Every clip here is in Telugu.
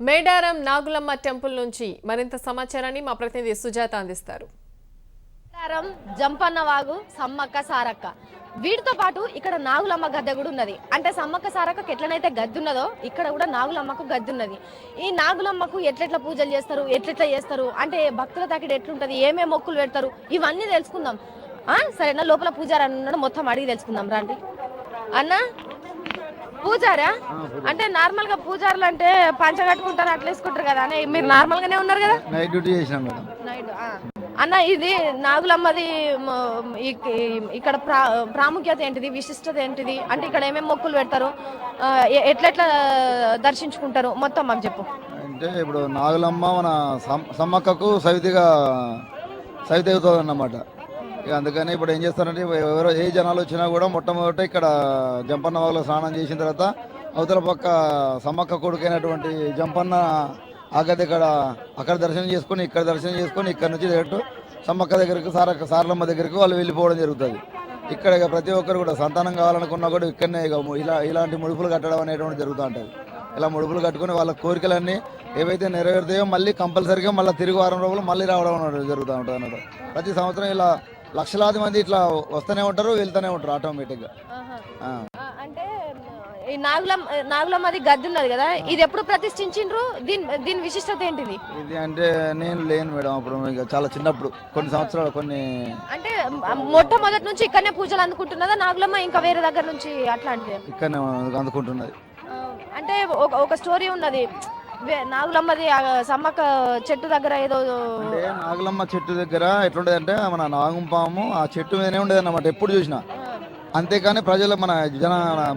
మేడారం నాగులమ్మ టెంపుల్ నుంచి మరింత సమాచారాన్ని మా ప్రతినిధి సుజాత అందిస్తారు. మేడారం జంపన్న వాగు సమ్మక్క సారక్క వీటితో పాటు ఇక్కడ నాగులమ్మ గద్దె కూడా ఉన్నది. అంటే సమ్మక్క సారక్కకి ఎట్లనైతే గద్దె ఉన్నదో ఇక్కడ కూడా నాగులమ్మకు గద్దె ఉన్నది. ఈ నాగులమ్మకు ఎట్లెట్లా పూజలు చేస్తారు, ఎట్లెట్లా చేస్తారు, అంటే భక్తుల తాకిడి ఎట్లుంటది, ఏమేమి మొక్కులు పెడతారు, ఇవన్నీ తెలుసుకుందాం. సరేనా, లోపల పూజారి అన్నాడు, మొత్తం అడిగి తెలుసుకుందాం రండి. అన్న పూజారా? అంటే నార్మల్ గా పూజారులు అంటే పంచ కట్టుకుంటారు, అట్లా వేసుకుంటారు కదా అని మీరు నార్మల్ గానే ఉన్నారు కదా? నైట్ డ్యూటీ చేసినాం మేడం. నైట్ అన్న, ఇది నాగులమ్మది ఇక్కడ ప్రాముఖ్యత ఏంటిది, విశిష్టత ఏంటిది, అంటే ఇక్కడ ఏమేమి మొక్కులు పెడతారు, ఎట్లెట్లా దర్శించుకుంటారు, మొత్తం మాకు చెప్పు. అంటే ఇప్పుడు నాగులమ్మ మన సమ్మక్కకు సవితిగా అవుతుంది అన్నమాట. ఇక అందుకని ఇప్పుడు ఏం చేస్తారంటే ఎవరో ఏ జనాలు వచ్చినా కూడా మొట్టమొదట ఇక్కడ జంపన్న వాగులో స్నానం చేసిన తర్వాత అవతల పక్క సమ్మక్క కొడుకైనటువంటి జంపన్న ఆగది అక్కడ దర్శనం చేసుకొని ఇక్కడ దర్శనం చేసుకొని ఇక్కడ నుంచి డైరెక్ట్ సమ్మక్క దగ్గరికి సారలమ్మ దగ్గరికి వాళ్ళు వెళ్ళిపోవడం జరుగుతుంది. ఇక్కడ ఇక ప్రతి ఒక్కరు కూడా సంతానం కావాలనుకున్నా కూడా ఇక్కడనే ఇక ఇలాంటి ముడుపులు కట్టడం అనేటువంటి జరుగుతూ ఉంటుంది. ఇలా ముడుపులు కట్టుకుని వాళ్ళ కోరికలన్నీ ఏవైతే నెరవేరుతాయో మళ్ళీ కంపల్సరీగా మళ్ళీ తిరిగి వారం రోజులు మళ్ళీ రావడం జరుగుతూ ఉంటుంది అన్నమాట. ప్రతి సంవత్సరం ఇలా లక్షలాది మంది ఇట్లా వస్తూనే ఉంటారు, వెళ్తూనే ఉంటారు ఆటోమేటిక్గా. అంటే ఈ నాగులమ్మది గద్దె ఉన్నది కదా, ఇది ఎప్పుడు ప్రతిష్ఠించిండ్రు, దీని విశిష్టత ఏంటిది? ఇది అంటే నేను లేను మేడం, అప్పుడు ఇక చాలా చిన్నప్పుడు కొన్ని సంవత్సరాలు అంటే మొట్టమొదటి నుంచి ఇక్కడనే పూజలు అందుకుంటున్నదా నాగులమ్మ, ఇంకా వేరే దగ్గర నుంచి అట్లా? అంటే ఇక్కడనే అందుకుంటున్నది. అంటే ఒక స్టోరీ ఉన్నది నాగులమ్మది సమ్మక్క చెట్టు దగ్గర ఏదో. అంటే నాగులమ్మ చెట్టు దగ్గర ఎట్లుంటది అంటే మన నాగుంపాము ఆ చెట్టు మీదనే ఉండేది అన్నమాట ఎప్పుడు చూసినా. అంతేకాని ప్రజలు మన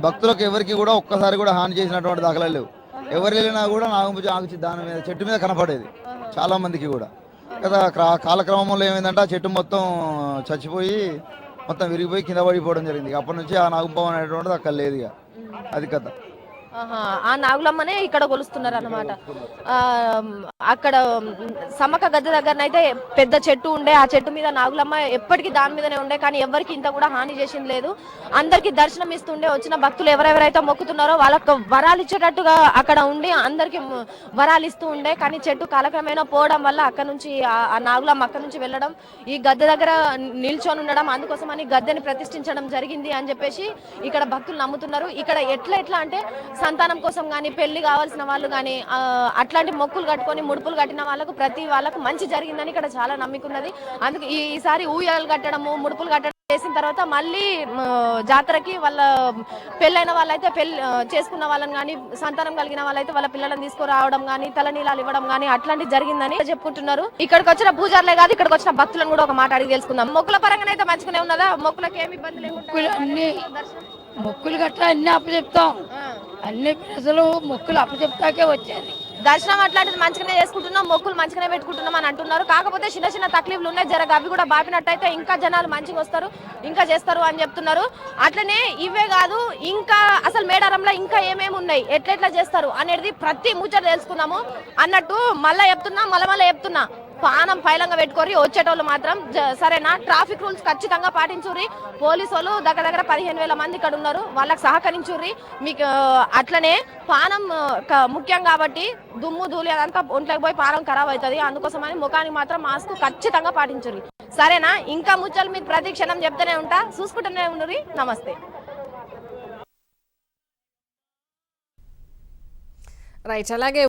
భక్తులకు ఎవరికి కూడా ఒక్కసారి కూడా హాని చేసినటువంటి దాఖలాలు లేవు. ఎవరు వెళ్ళినా కూడా నాగుంపు దాని మీద చెట్టు మీద కనపడేది చాలా మందికి కూడా. కదా కాలక్రమంలో ఏమైందంటే ఆ చెట్టు మొత్తం చచ్చిపోయి మొత్తం విరిగిపోయి కింద పడిపోవడం జరిగింది. అప్పటి నుంచి ఆ నాగుంపం అనేటువంటిది అక్కడ లేదు. ఇక అది కథ. ఆ నాగులమ్మనే ఇక్కడ కొలుస్తున్నారు అన్నమాట. అక్కడ సమ్మక్క గద్దె దగ్గరనైతే పెద్ద చెట్టు ఉండే, ఆ చెట్టు మీద నాగులమ్మ ఎప్పటికీ దాని మీదనే ఉండే, కానీ ఎవరికి ఇంత కూడా హాని చేసింది లేదు. అందరికి దర్శనం ఇస్తుండే, వచ్చిన భక్తులు ఎవరెవరైతే మొక్కుతున్నారో వాళ్ళకు వరాలు ఇచ్చేటట్టుగా అక్కడ ఉండి అందరికి వరాలు ఇస్తూ ఉండే. కానీ చెట్టు కాలక్రమేణా పోవడం వల్ల అక్కడ నుంచి ఆ నాగులమ్మ అక్కడ నుంచి వెళ్ళడం, ఈ గద్దె దగ్గర నిల్చొని ఉండడం, అందుకోసమని గద్దెని ప్రతిష్ఠించడం జరిగింది అని చెప్పేసి ఇక్కడ భక్తులు నమ్ముతున్నారు. ఇక్కడ ఎట్లా అంటే సంతానం కోసం కానీ, పెళ్లి కావాల్సిన వాళ్ళు కానీ, అట్లాంటి మొక్కులు కట్టుకొని ముడుపులు కట్టిన వాళ్ళకు మంచి జరిగిందని ఇక్కడ చాలా నమ్మికున్నది. అందుకే ఈసారి ఊయలు కట్టడము, ముడుపులు కట్టడం చేసిన తర్వాత మళ్ళీ జాతరకి వాళ్ళ పెళ్ళైన వాళ్ళైతే పెళ్లి చేసుకున్న వాళ్ళని కానీ, సంతానం కలిగిన వాళ్ళైతే వాళ్ళ పిల్లలను తీసుకురావడం కానీ, తలనీలాలు ఇవ్వడం కానీ అట్లాంటివి జరిగిందని చెప్పుకుంటున్నారు. ఇక్కడికి వచ్చిన పూజారులే కాదు, ఇక్కడికి వచ్చిన భక్తులను కూడా ఒక మాట అడిగి తెలుసుకుందాం. మొక్కుల పరంగానైతే మంచిగానే ఉన్నదా? మొక్కులకి ఏమి ఇబ్బంది లేకుండా మొక్కులు గట్రా అన్ని అప్పచెప్తాం. అన్ని ప్రజలు మొక్కులు అప్పచెప్తాకే వచ్చేది. దర్శనం అట్లాంటిది మంచిగానే చేసుకుంటున్నాం, మొక్కులు మంచిగానే పెట్టుకుంటున్నాం అని అంటున్నారు. కాకపోతే చిన్న చిన్న తక్లీఫ్లు ఉన్నాయి, అవి కూడా బాపినట్టయితే ఇంకా జనాలు మంచిగా వస్తారు, ఇంకా చేస్తారు అని చెప్తున్నారు. అట్లనే ఇవే కాదు, ఇంకా అసలు మేడారంలో ఇంకా ఏమేమి ఉన్నాయి, ఎట్లెట్లా చేస్తారు అనేది ప్రతి ముచ్చట తెలుసుకుందాము అన్నట్టు. మళ్ళీ చెప్తున్నా పానం పైలంగా పెట్టుకోరి వచ్చేటోళ్ళు మాత్రం, సరేనా? ట్రాఫిక్ రూల్స్ ఖచ్చితంగా పాటించుర్రి. పోలీసు వాళ్ళు దగ్గర 15,000 మంది ఇక్కడ ఉన్నారు, వాళ్ళకి సహకరించుర్రి. మీకు అట్లనే పానం ముఖ్యం కాబట్టి దుమ్ము ధూళి అదంతా ఒంట్లోకి పోయి పానం ఖరాబ్ అవుతుంది. అందుకోసమని ముఖానికి మాత్రం మాస్క్ ఖచ్చితంగా పాటించుర్రి, సరేనా? ఇంకా ముచ్చలు మీకు ప్రతి క్షణం చెప్తూనే ఉంటా, చూసుకుంటూనే ఉండుర్రి. నమస్తే. రైట్. అలాగే